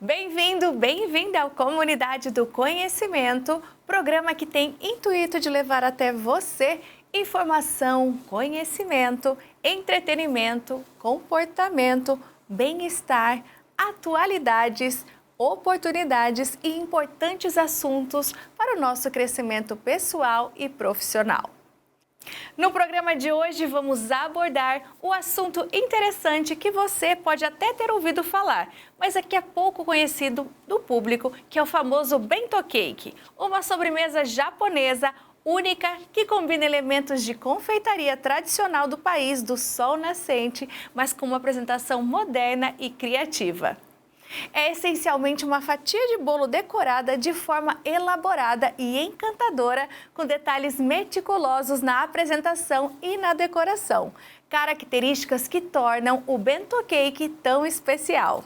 Bem-vindo, bem-vinda ao Comunidade do Conhecimento, programa que tem intuito de levar até você informação, conhecimento, entretenimento, comportamento, bem-estar, atualidades, oportunidades e importantes assuntos para o nosso crescimento pessoal e profissional. No programa de hoje vamos abordar o assunto interessante que você pode até ter ouvido falar, mas é pouco conhecido do público, que é o famoso Bento Cake, uma sobremesa japonesa única que combina elementos de confeitaria tradicional do país do sol nascente, mas com uma apresentação moderna e criativa. É essencialmente uma fatia de bolo decorada de forma elaborada e encantadora, com detalhes meticulosos na apresentação e na decoração, características que tornam o Bento Cake tão especial.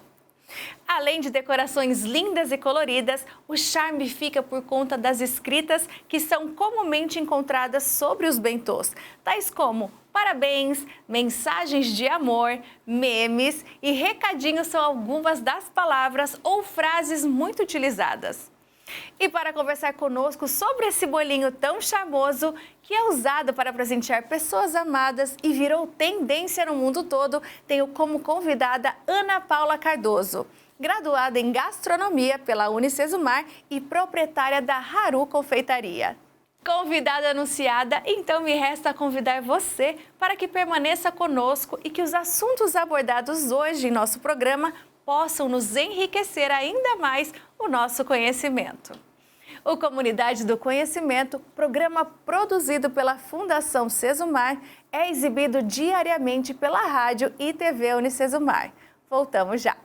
Além de decorações lindas e coloridas, o charme fica por conta das escritas que são comumente encontradas sobre os bentôs, tais como parabéns, mensagens de amor, memes e recadinhos são algumas das palavras ou frases muito utilizadas. E para conversar conosco sobre esse bolinho tão charmoso, que é usado para presentear pessoas amadas e virou tendência no mundo todo, tenho como convidada Ana Paula Cardoso, graduada em gastronomia pela Unicesumar e proprietária da Haru Confeitaria. Convidada anunciada, então me resta convidar você para que permaneça conosco e que os assuntos abordados hoje em nosso programa possam nos enriquecer ainda mais o nosso conhecimento. O Comunidade do Conhecimento, programa produzido pela Fundação Sesumar, é exibido diariamente pela rádio e TV Unicesumar. Voltamos já!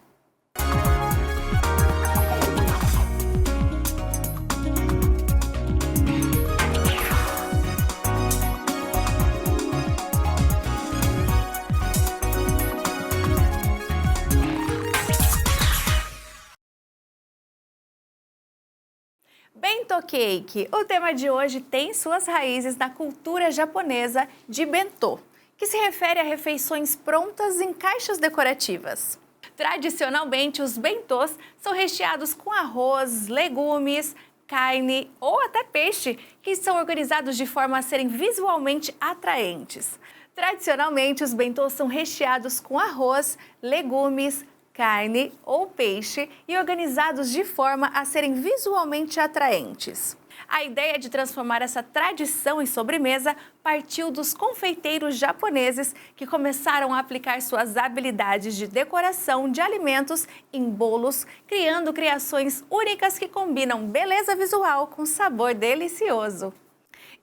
Bento Cake. O tema de hoje tem suas raízes na cultura japonesa de bentô, que se refere a refeições prontas em caixas decorativas. Tradicionalmente, os bentôs são recheados com arroz, legumes, carne ou até peixe, que são organizados de forma a serem visualmente atraentes. Tradicionalmente, os bentôs são recheados com arroz, legumes, carne ou peixe e organizados de forma a serem visualmente atraentes. A ideia de transformar essa tradição em sobremesa partiu dos confeiteiros japoneses que começaram a aplicar suas habilidades de decoração de alimentos em bolos, criando criações únicas que combinam beleza visual com sabor delicioso.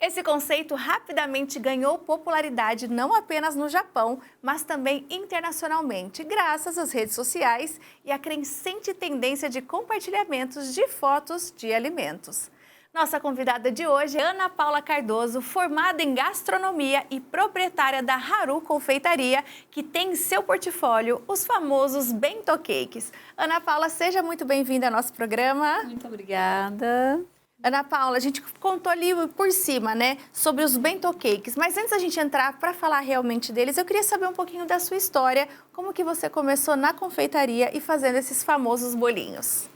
Esse conceito rapidamente ganhou popularidade não apenas no Japão, mas também internacionalmente, graças às redes sociais e à crescente tendência de compartilhamentos de fotos de alimentos. Nossa convidada de hoje é Ana Paula Cardoso, formada em gastronomia e proprietária da Haru Confeitaria, que tem em seu portfólio os famosos Bento Cakes. Ana Paula, seja muito bem-vinda ao nosso programa. Muito obrigada. Ana Paula, a gente contou ali por cima, né, sobre os Bento Cakes, mas antes da gente entrar para falar realmente deles, eu queria saber um pouquinho da sua história, como que você começou na confeitaria e fazendo esses famosos bolinhos.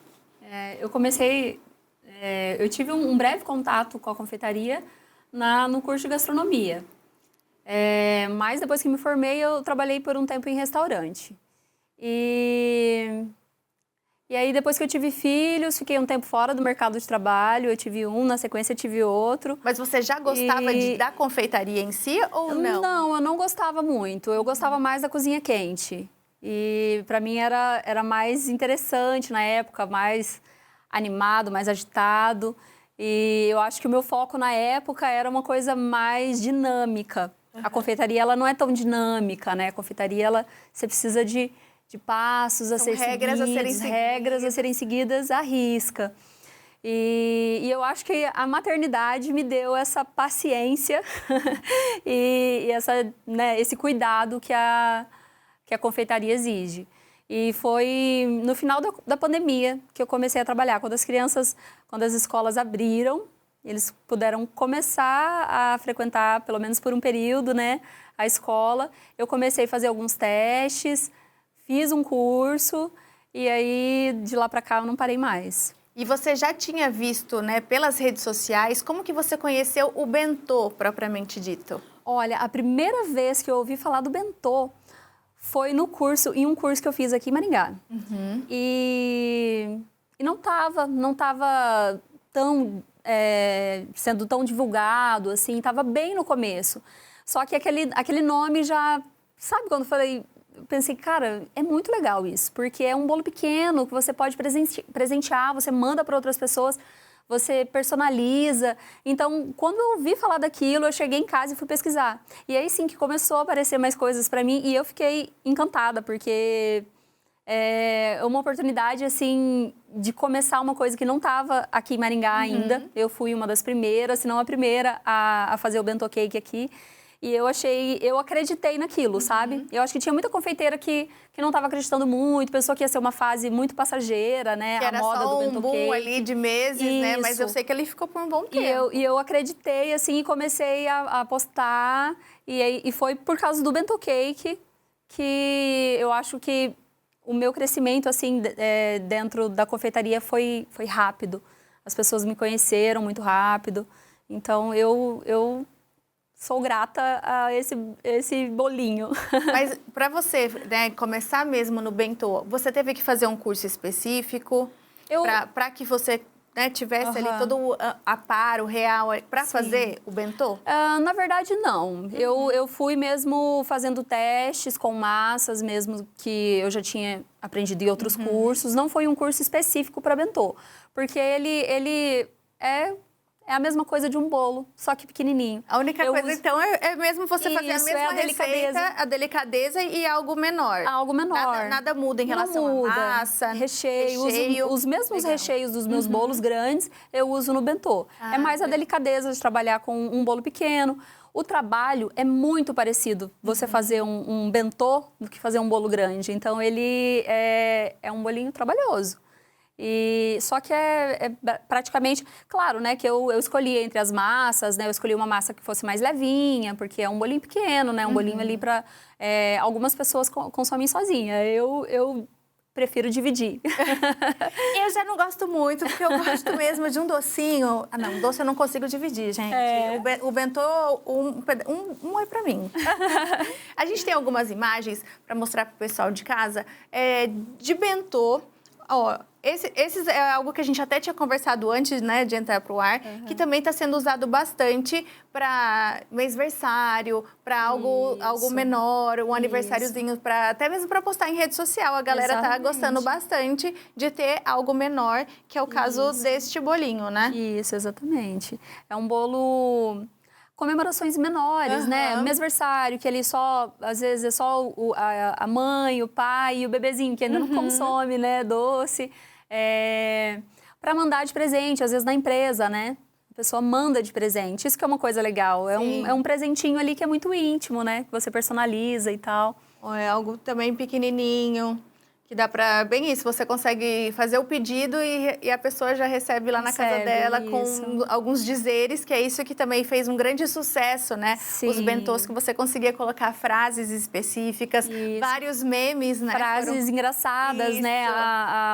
Eu tive um breve contato com a confeitaria no curso de gastronomia, mas depois que me formei, eu trabalhei por um tempo em restaurante. E aí, depois que eu tive filhos, fiquei um tempo fora do mercado de trabalho. Eu tive um, na sequência tive outro. Mas você já gostava da confeitaria em si ou não? Não, eu não gostava muito. Eu gostava mais da cozinha quente. E para mim era mais interessante na época, mais animado, mais agitado. E eu acho que o meu foco na época era uma coisa mais dinâmica. A confeitaria, ela não é tão dinâmica, né? A confeitaria, você precisa de passos a serem seguidos, regras a serem seguidas à risca. E eu acho que a maternidade me deu essa paciência e esse cuidado que a confeitaria exige. E foi no final da pandemia que eu comecei a trabalhar, quando as escolas abriram, eles puderam começar a frequentar, pelo menos por um período, né, a escola. Eu comecei a fazer alguns testes, fiz um curso E aí, de lá para cá, eu não parei mais. E você já tinha visto, né, pelas redes sociais, como que você conheceu o bentô, propriamente dito? Olha, a primeira vez que eu ouvi falar do bentô foi em um curso que eu fiz aqui em Maringá. E não tava tão, sendo tão divulgado, assim, tava bem no começo. Só que aquele nome já, sabe quando eu falei, eu pensei, cara, é muito legal isso, porque é um bolo pequeno que você pode presentear, você manda para outras pessoas, você personaliza. Então, quando eu ouvi falar daquilo, eu cheguei em casa e fui pesquisar. E aí sim que começou a aparecer mais coisas para mim e eu fiquei encantada, porque é uma oportunidade, assim, de começar uma coisa que não estava aqui em Maringá ainda. Eu fui uma das primeiras, se não a primeira, a fazer o bentô cake aqui. E eu acreditei naquilo, sabe? Eu acho que tinha muita confeiteira que não estava acreditando muito, pensou que ia ser uma fase muito passageira, né? Que a era moda só do um bentô boom cake. ali de meses, né? Mas eu sei que ele ficou por um bom tempo. E eu acreditei, assim, e comecei a postar. E foi por causa do bentô cake que eu acho que o meu crescimento, assim, dentro da confeitaria foi rápido. As pessoas me conheceram muito rápido. Então, eu sou grata a esse bolinho. Mas para você, né, começar mesmo no bentô, você teve que fazer um curso específico para que você, né, tivesse ali todo o aparo real para fazer o bentô? Na verdade, não. Eu fui mesmo fazendo testes com massas mesmo que eu já tinha aprendido em outros cursos. Não foi um curso específico para bentô, porque ele é a mesma coisa de um bolo, só que pequenininho. A única coisa, então, é mesmo você fazer a mesma receita, a delicadeza e algo menor. Algo menor. Nada muda em relação à massa, recheio. Os mesmos recheios dos meus bolos grandes, eu uso no bentô. É mais a delicadeza de trabalhar com um bolo pequeno. O trabalho é muito parecido, você fazer um bentô do que fazer um bolo grande. Então, ele é um bolinho trabalhoso. Só que é praticamente, claro, né, que eu escolhi entre as massas, né, eu escolhi uma massa que fosse mais levinha, porque é um bolinho pequeno, né, um bolinho ali para algumas pessoas consomem sozinha. Eu prefiro dividir. Eu já não gosto muito, porque eu gosto mesmo de um docinho. Ah, não, doce eu não consigo dividir, gente. O bentô, um é pra mim. A gente tem algumas imagens para mostrar pro pessoal de casa de bentô. Ó, esses é algo que a gente até tinha conversado antes, né, de entrar pro ar, que também está sendo usado bastante para mêsversário, para algo menor, um aniversáriozinho, até mesmo para postar em rede social. A galera tá gostando bastante de ter algo menor, que é o caso deste bolinho, né? Isso, exatamente. É um bolo comemorações menores, né? Mêsversário, que ele só, às vezes, é só a mãe, o pai e o bebezinho, que ainda não consome, né, doce. Para mandar de presente, às vezes na empresa, né? A pessoa manda de presente. Isso que é uma coisa legal. É um presentinho ali que é muito íntimo, né? Que você personaliza e tal. É algo também pequenininho. Que dá para bem isso, você consegue fazer o pedido e a pessoa já recebe lá na casa dela com alguns dizeres, que é isso que também fez um grande sucesso, né? Sim. Os bentôs que você conseguia colocar frases específicas, vários memes, né? Frases engraçadas, né?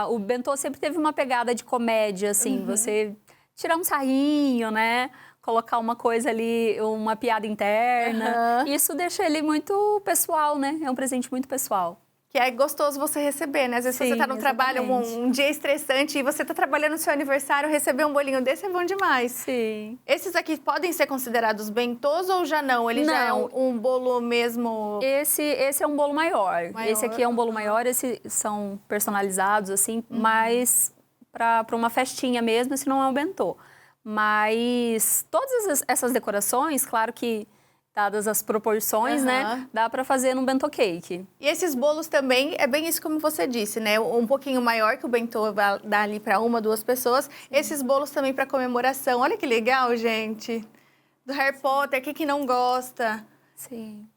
O bentô sempre teve uma pegada de comédia, assim, você tirar um sarrinho, né? Colocar uma coisa ali, uma piada interna. Isso deixa ele muito pessoal, né? É um presente muito pessoal. Que é gostoso você receber, né? Às vezes você tá no trabalho, um dia estressante, e você tá trabalhando no seu aniversário, receber um bolinho desse é bom demais. Sim. Esses aqui podem ser considerados bentôs ou já não? Ele já é um bolo mesmo... Esse é um bolo maior. Esse aqui é um bolo maior, esses são personalizados, assim, mas para uma festinha mesmo, esse não é um bentô. Mas todas essas decorações, claro que dadas as proporções, né, dá para fazer num bentô cake. E esses bolos também, é bem isso como você disse, né, um pouquinho maior que o bentô vai dar ali para uma, duas pessoas. Esses bolos também para comemoração. Olha que legal, gente. Do Harry Potter, quem que não gosta? Sim.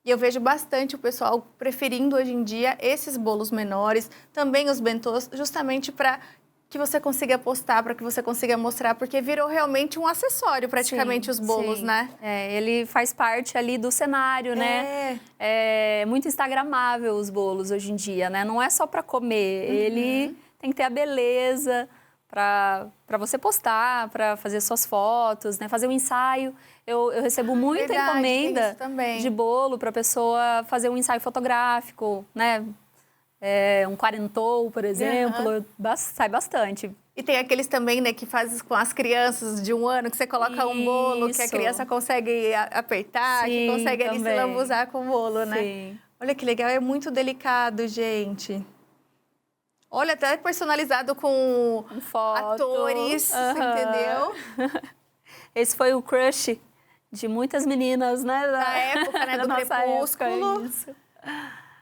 E eu vejo bastante o pessoal preferindo hoje em dia esses bolos menores, também os bentôs, justamente para que você consiga postar, para que você consiga mostrar, porque virou realmente um acessório praticamente os bolos, sim. né? Ele faz parte ali do cenário, né? É muito instagramável os bolos hoje em dia, né? Não é só para comer, ele tem que ter a beleza para você postar, para fazer suas fotos, né? Fazer um ensaio. Eu recebo muita encomenda de bolo para a pessoa fazer um ensaio fotográfico, né? Um quarentou, por exemplo, sai bastante. E tem aqueles também, né, que fazem com as crianças de 1 ano, que você coloca um bolo que a criança consegue apertar, que consegue ali se lambuzar com o bolo, né? Sim. Olha que legal, é muito delicado, gente. Olha, até personalizado com atores, você entendeu? Esse foi o crush de muitas meninas, né? Da época, né, do Crepúsculo. Isso.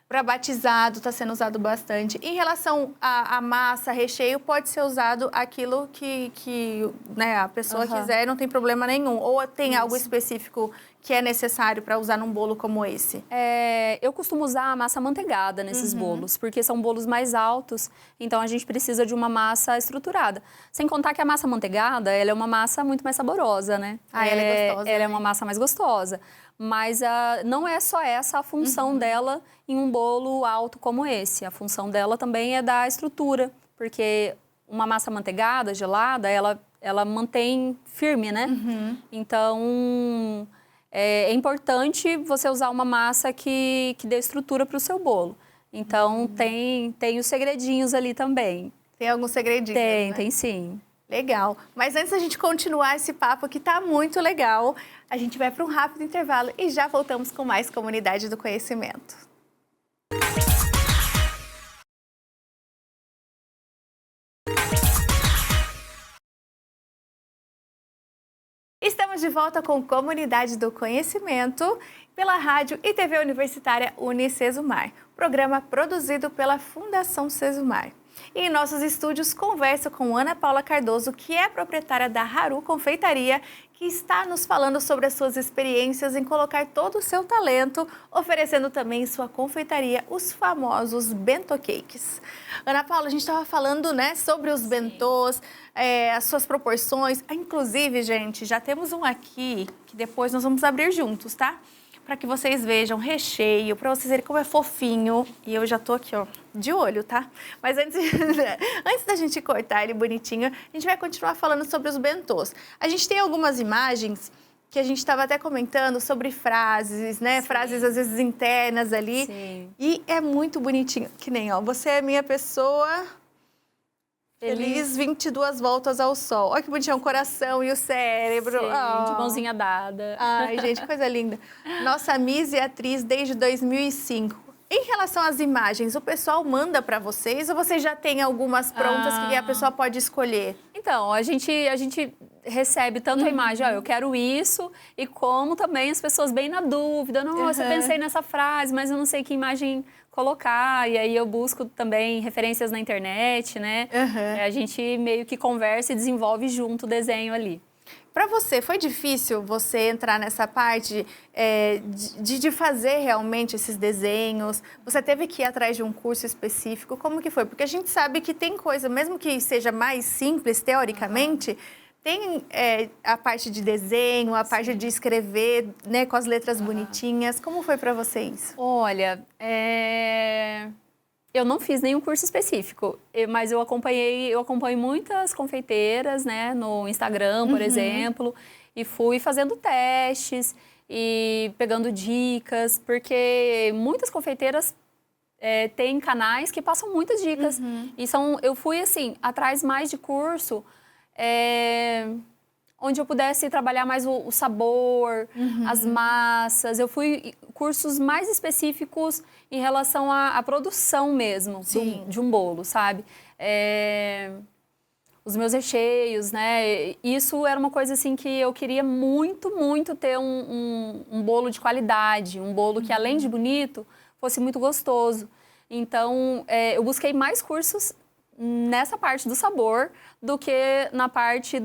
Para batizado, está sendo usado bastante. Em relação à massa, recheio, pode ser usado aquilo que né, a pessoa quiser, não tem problema nenhum. Ou tem algo específico que é necessário para usar num bolo como esse? Eu costumo usar a massa manteigada nesses bolos, porque são bolos mais altos, então a gente precisa de uma massa estruturada. Sem contar que a massa manteigada, ela é uma massa muito mais saborosa, né? Ela é gostosa. Ela é uma massa mais gostosa. Mas não é só essa a função dela em um bolo alto como esse. A função dela também é dar estrutura, porque uma massa manteigada, gelada, ela mantém firme, né? Então, é importante você usar uma massa que dê estrutura para o seu bolo. Então, tem os segredinhos ali também. Tem alguns segredinhos, né? Tem sim. Legal. Mas antes da gente continuar esse papo que tá muito legal, a gente vai para um rápido intervalo e já voltamos com mais Comunidade do Conhecimento. Estamos de volta com Comunidade do Conhecimento pela rádio e TV universitária UniCesumar, programa produzido pela Fundação Cesumar. E em nossos estúdios converso com Ana Paula Cardoso, que é proprietária da Haru Confeitaria, que está nos falando sobre as suas experiências em colocar todo o seu talento, oferecendo também em sua confeitaria os famosos bento cakes. Ana Paula, a gente estava falando, né, sobre os bentôs, as suas proporções. Inclusive, gente, já temos um aqui que depois nós vamos abrir juntos, tá? Para que vocês vejam recheio, para vocês verem como é fofinho. E eu já tô aqui, ó, de olho, tá? Mas antes da gente cortar ele bonitinho, a gente vai continuar falando sobre os bentôs. A gente tem algumas imagens que a gente estava até comentando sobre frases, né? Sim. Frases, às vezes, internas ali. Sim. E é muito bonitinho. Que nem, ó, você é minha pessoa... Feliz 22 voltas ao sol. Olha que bonitinho, o coração e o cérebro. Sim, de mãozinha dada. Ai, gente, coisa linda. Nossa Miss e atriz desde 2005. Em relação às imagens, o pessoal manda para vocês ou vocês já têm algumas prontas que a pessoa pode escolher? Então, a gente recebe tanto a imagem, ó, eu quero isso, e como também as pessoas bem na dúvida. Nossa, eu pensei nessa frase, mas eu não sei que imagem colocar. E aí eu busco também referências na internet, né? A gente meio que conversa e desenvolve junto o desenho ali. Para você, foi difícil você entrar nessa parte de fazer realmente esses desenhos? Você teve que ir atrás de um curso específico? Como que foi? Porque a gente sabe que tem coisa, mesmo que seja mais simples, teoricamente, tem a parte de desenho, a parte de escrever, né, com as letras bonitinhas. Como foi para vocês? Olha, eu não fiz nenhum curso específico, mas eu acompanho muitas confeiteiras, né, no Instagram, por exemplo, e fui fazendo testes e pegando dicas, porque muitas confeiteiras têm canais que passam muitas dicas. E eu fui, assim, atrás mais de curso, onde eu pudesse trabalhar mais o sabor, as massas. Eu fui cursos mais específicos em relação à produção mesmo de um bolo, sabe? Os meus recheios, né? Isso era uma coisa assim que eu queria muito, muito ter um bolo de qualidade, um bolo que, além de bonito, fosse muito gostoso. Então, eu busquei mais cursos nessa parte do sabor do que na parte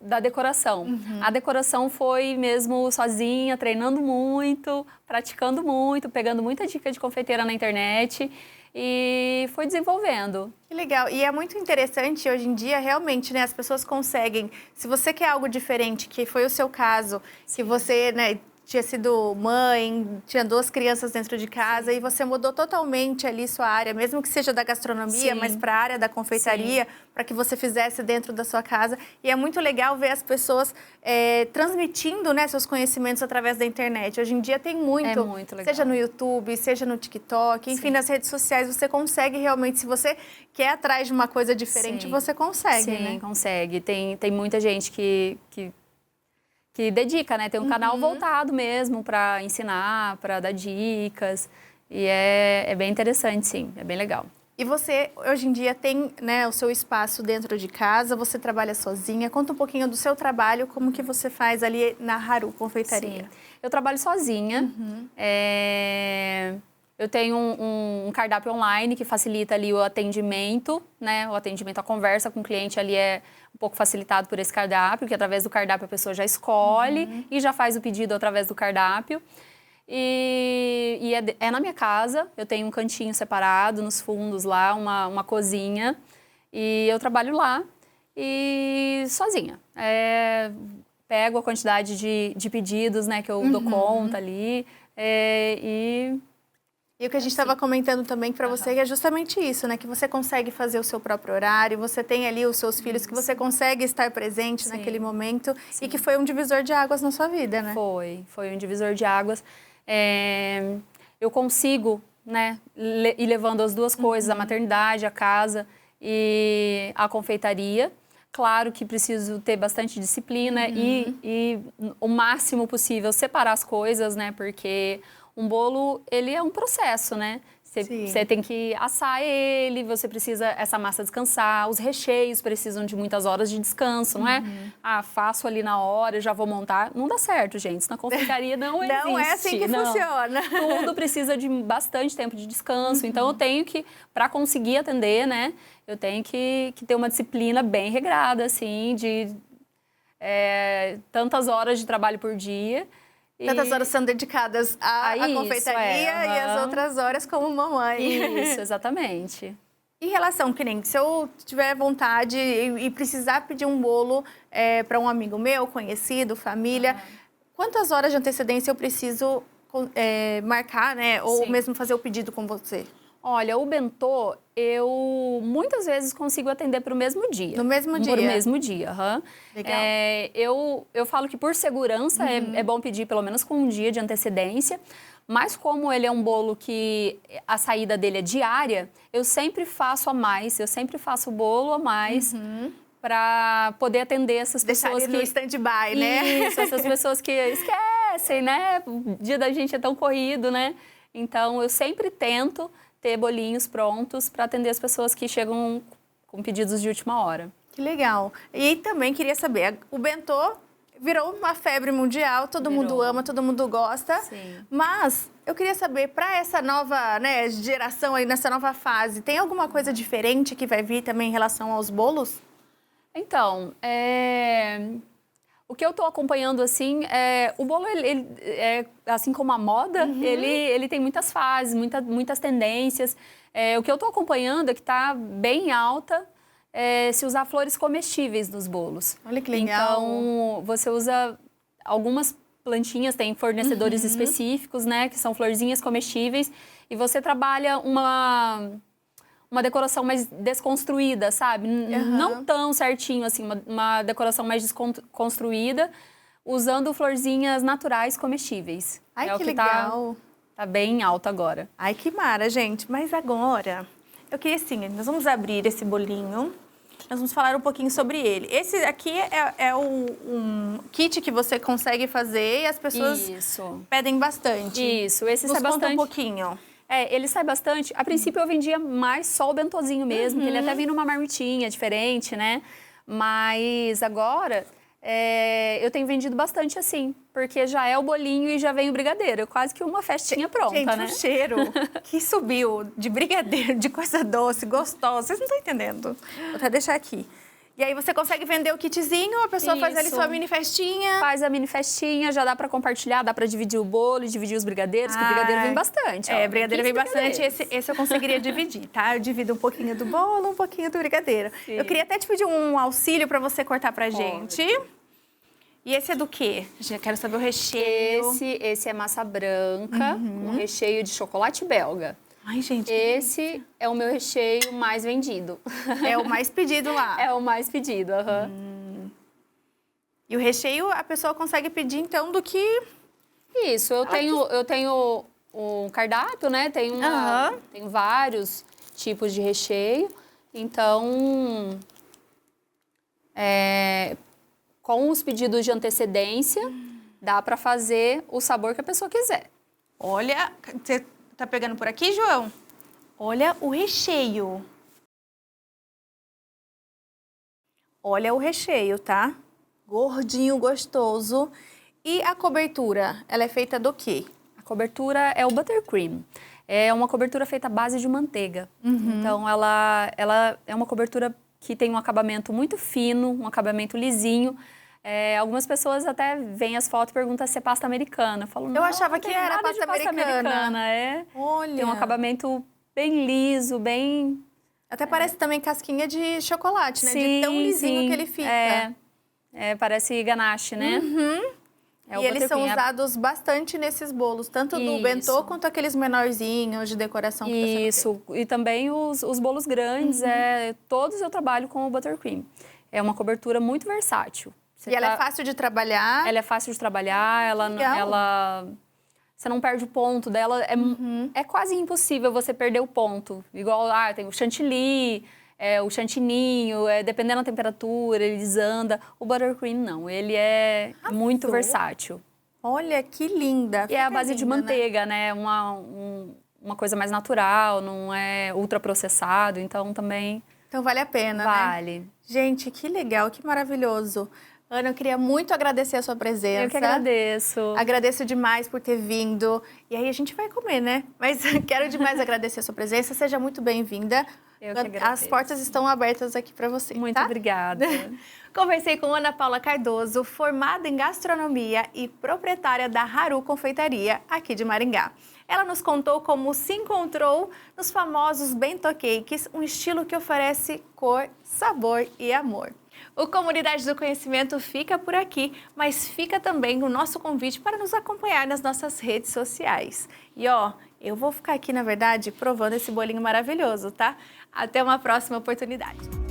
da decoração. A decoração foi mesmo sozinha, treinando muito, praticando muito, pegando muita dica de confeiteira na internet e foi desenvolvendo. Que legal. E é muito interessante hoje em dia, realmente, né? As pessoas conseguem, se você quer algo diferente, que foi o seu caso, que você, né, tinha sido mãe, tinha 2 crianças dentro de casa e você mudou totalmente ali sua área, mesmo que seja da gastronomia, mas para a área da confeitaria, para que você fizesse dentro da sua casa. E é muito legal ver as pessoas transmitindo, né, seus conhecimentos através da internet. Hoje em dia tem muito, muito legal. Seja no YouTube, seja no TikTok, enfim, nas redes sociais, você consegue realmente, se você quer atrás de uma coisa diferente, você consegue, né? Sim, consegue. Tem muita gente que dedica, né? Tem um canal voltado mesmo para ensinar, para dar dicas. E é bem interessante, sim. É bem legal. E você, hoje em dia, tem, né, o seu espaço dentro de casa, você trabalha sozinha. Conta um pouquinho do seu trabalho, como que você faz ali na Haru Confeitaria. Sim. Eu trabalho sozinha. Eu tenho um cardápio online que facilita ali o atendimento, né? O atendimento, a conversa com o cliente ali é um pouco facilitado por esse cardápio, que através do cardápio a pessoa já escolhe e já faz o pedido através do cardápio. E é na minha casa, eu tenho um cantinho separado nos fundos lá, uma cozinha, e eu trabalho lá e sozinha. Pego a quantidade de pedidos, né, que eu dou conta ali E o que a gente estava comentando também para você é justamente isso, né? Que você consegue fazer o seu próprio horário, você tem ali os seus filhos, que você consegue estar presente naquele momento e que foi um divisor de águas na sua vida, né? Foi um divisor de águas. Eu consigo, né, ir levando as duas coisas, a maternidade, a casa e a confeitaria. Claro que preciso ter bastante disciplina e o máximo possível separar as coisas, né? Porque um bolo, ele é um processo, né? Você tem que assar ele, você precisa essa massa descansar, os recheios precisam de muitas horas de descanso, não é? Faço ali na hora, já vou montar. Não dá certo, gente. Isso na confeitaria não existe. Não é assim que funciona. Tudo precisa de bastante tempo de descanso. Então, eu tenho que, para conseguir atender, né? Eu tenho que ter uma disciplina bem regrada, assim, de tantas horas de trabalho por dia. Tantas horas são dedicadas à confeitaria e as outras horas como mamãe. Isso, exatamente. Em relação, que nem, se eu tiver vontade e precisar pedir um bolo para um amigo meu, conhecido, família, quantas horas de antecedência eu preciso marcar, né? Ou mesmo fazer o pedido com você? Olha, o bentô, eu muitas vezes consigo atender para o mesmo dia. No mesmo dia? Para o mesmo dia, Legal. Eu falo que por segurança é bom pedir pelo menos com um dia de antecedência, mas como ele é um bolo que a saída dele é diária, eu sempre faço a mais, eu sempre faço o bolo a mais para poder atender essas pessoas que... Deixar ele no stand-by, né? Isso, essas pessoas que esquecem, né? O dia da gente é tão corrido, né? Então, eu sempre tento ter bolinhos prontos para atender as pessoas que chegam com pedidos de última hora. Que legal. E também queria saber, o bentô virou uma febre mundial, todo mundo ama, todo mundo gosta. Sim. Mas eu queria saber, para essa nova, né, geração aí, nessa nova fase, tem alguma coisa diferente que vai vir também em relação aos bolos? Então, o que eu estou acompanhando, assim, o bolo, ele assim como a moda, ele tem muitas fases, muitas tendências. O que eu estou acompanhando é que está bem alta se usar flores comestíveis nos bolos. Olha que legal. Então, você usa algumas plantinhas, tem fornecedores específicos, né, que são florzinhas comestíveis, e você trabalha uma decoração mais desconstruída, sabe? Não tão certinho, assim, uma decoração mais desconstruída, usando florzinhas naturais comestíveis. Ai, que legal. Tá bem alto agora. Ai, que mara, gente. Mas agora, eu queria assim, nós vamos abrir esse bolinho, nós vamos falar um pouquinho sobre ele. Esse aqui é um kit que você consegue fazer e as pessoas pedem bastante. Isso, esse sai bastante. Conta um pouquinho. Ele sai bastante. A princípio eu vendia mais só o bentozinho mesmo, que ele até vinha numa marmitinha diferente, né? Mas agora eu tenho vendido bastante assim, porque já é o bolinho e já vem o brigadeiro. É quase que uma festinha pronta, gente, né? o cheiro que subiu de brigadeiro, de coisa doce, gostosa. Vocês não estão entendendo. Vou até deixar aqui. E aí você consegue vender o kitzinho, a pessoa faz ali Isso. sua mini festinha. Faz a mini festinha, já dá pra compartilhar, dá pra dividir o bolo e dividir os brigadeiros, que o brigadeiro vem bastante. É, ó, brigadeiro vem 15 bastante. brigadeiros. Esse eu conseguiria dividir, tá? Eu divido um pouquinho do bolo, um pouquinho do brigadeiro. Sim. Eu queria até te pedir um auxílio pra você cortar pra gente. E esse é do quê? Já quero saber o recheio. Esse é massa branca, com recheio de chocolate belga. Ai, gente. Esse é o meu recheio mais vendido. É o mais pedido lá. É o mais pedido, aham. E o recheio a pessoa consegue pedir, então, do que... Isso, eu tenho um cardápio, né? Tenho vários tipos de recheio. Então, com os pedidos de antecedência, dá para fazer o sabor que a pessoa quiser. Olha, você tá pegando por aqui, João? Olha o recheio. Olha o recheio, tá? Gordinho, gostoso. E a cobertura, ela é feita do quê? A cobertura é o buttercream. É uma cobertura feita à base de manteiga. Então, ela é uma cobertura que tem um acabamento muito fino, um acabamento lisinho. Algumas pessoas até veem as fotos e perguntam se é pasta americana. Eu falo, Eu achava não que tem era nada pasta de pasta americana. Olha. Tem um acabamento bem liso, bem... Até parece também casquinha de chocolate, né? Sim, de tão lisinho sim. que ele fica. Parece ganache, né? E eles são usados bastante nesses bolos, tanto do bentô quanto aqueles menorzinhos de decoração. Que tá Isso, e também os bolos grandes, todos eu trabalho com o buttercream. É uma cobertura muito versátil. Ela é fácil de trabalhar? Ela é fácil de trabalhar, você não perde o ponto dela. É quase impossível você perder o ponto. Igual, tem o chantilly, o chantininho, dependendo da temperatura, ele desanda. O buttercream não, ele é muito versátil. Olha, que linda. E é a base de manteiga, né? Uma coisa mais natural, não é ultraprocessado, então também... Então vale a pena, né? Vale. Gente, que legal, que maravilhoso. Ana, eu queria muito agradecer a sua presença. Eu que agradeço. Agradeço demais por ter vindo. E aí a gente vai comer, né? Mas quero demais agradecer a sua presença. Seja muito bem-vinda. Eu que agradeço. As portas estão abertas aqui para você, Muito obrigada. Conversei com Ana Paula Cardoso, formada em gastronomia e proprietária da Haru Confeitaria, aqui de Maringá. Ela nos contou como se encontrou nos famosos bento cakes, um estilo que oferece cor, sabor e amor. O Comunidade do Conhecimento fica por aqui, mas fica também o nosso convite para nos acompanhar nas nossas redes sociais. E eu vou ficar aqui, na verdade, provando esse bolinho maravilhoso, tá? Até uma próxima oportunidade.